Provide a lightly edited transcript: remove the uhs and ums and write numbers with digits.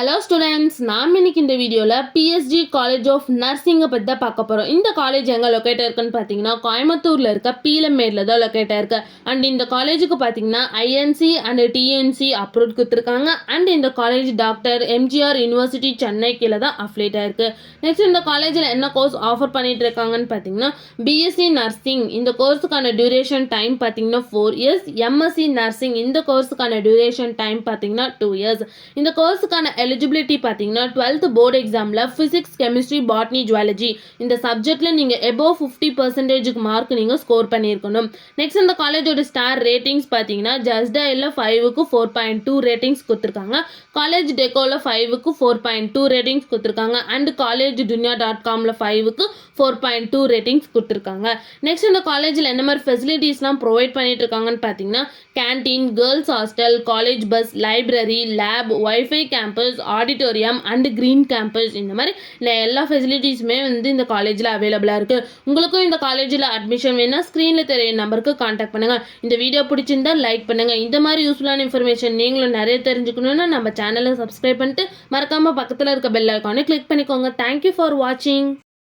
Hello students, நாம் இன்னைக்கு இந்த வீடியோவில் பிஎஸ்ஜி காலேஜ் ஆஃப் நர்சிங்கை பற்றி தான் பார்க்க போகிறோம். இந்த காலேஜ் எங்கே லொக்கேட்டாக இருக்குன்னு பார்த்தீங்கன்னா கோயம்புத்தூரில் இருக்க பீலமேடில் தான் லொக்கேட்டாக இருக்குது. அண்ட் இந்த காலேஜுக்கு பார்த்தீங்கன்னா ஐஎன்சி அண்ட் டிஎன்சி அப்ரூவ் கொடுத்துருக்காங்க. அண்ட் இந்த college doctor MGR university Chennai கீழே தான் அஃபிலேட் ஆயிருக்கு. நெக்ஸ்ட் இந்த காலேஜில் என்ன கோர்ஸ் ஆஃபர் பண்ணிட்டு இருக்காங்கன்னு பார்த்தீங்கன்னா பிஎஸ்சி நர்சிங். இந்த கோர்ஸுக்கான டியூரேஷன் டைம் பார்த்தீங்கன்னா 4 years. எம்எஸ்சி நர்சிங் இந்த கோர்ஸுக்கான டியூரேஷன் டைம் பார்த்தீங்கன்னா 2 years. இந்த கோர்ஸுக்கான எலிஜிபிலிட்டி பார்த்தீங்கன்னா 12th போர்டு எக்ஸாமில் ஃபிசிக்ஸ், கெமிஸ்ட்ரி, பாட்னி, ஜுவாலஜி இந்த சப்ஜெக்டில் நீங்கள் எபோவ் 50% மார்க் நீங்கள் ஸ்கோர் பண்ணியிருக்கணும். நெக்ஸ்ட் இந்த காலேஜோட ஸ்டார் ரேட்டிங்ஸ் பார்த்தீங்கன்னா ஜஸ்டயில் 5க்கு 4.2 ரேட்டிங்ஸ் கொடுத்துருக்காங்க. காலேஜ் டெக்கோவில் 5க்கு 4.2 ரேட்டிங்ஸ் கொடுத்துருக்காங்க. அண்ட் காலேஜ் dunia.comல 5க்கு 4.2 ரேட்டிங்ஸ் கொடுத்துருக்காங்க. நெக்ஸ்ட் இந்த காலேஜில் என்ன மாதிரி ஃபெசிலிட்டிஸ்லாம் ப்ரொவைட் பண்ணிட்டு இருக்காங்கன்னு பார்த்தீங்கன்னா canteen, girls hostel, college bus, library, lab, wifi campus, auditorium and green campus இந்த மாதிரி எல்லா ஃபெசிலிட்டிஸுமே இந்த காலேஜில் அவைலபிளாக இருக்குது. உங்களுக்கும் இந்த காலேஜில் அட்மிஷன் வேணால் ஸ்க்ரீனில் தெரிய நம்பருக்கு காண்டாக்ட் பண்ணுங்கள். இந்த வீடியோ பிடிச்சிருந்தா லைக் பண்ணுங்கள். இந்த மாதிரி யூஸ்ஃபுல்லான இன்ஃபர்மேஷன் நீங்களும் நிறைய தெரிஞ்சுக்கணுன்னா நம்ம சேனலை சப்ஸ்கிரைப் பண்ணிட்டு மறக்காமல் பக்கத்தில் இருக்க பெல் ஐக்கானை கிளிக் பண்ணிக்கோங்க. தேங்க்யூ ஃபார் வாட்சிங்.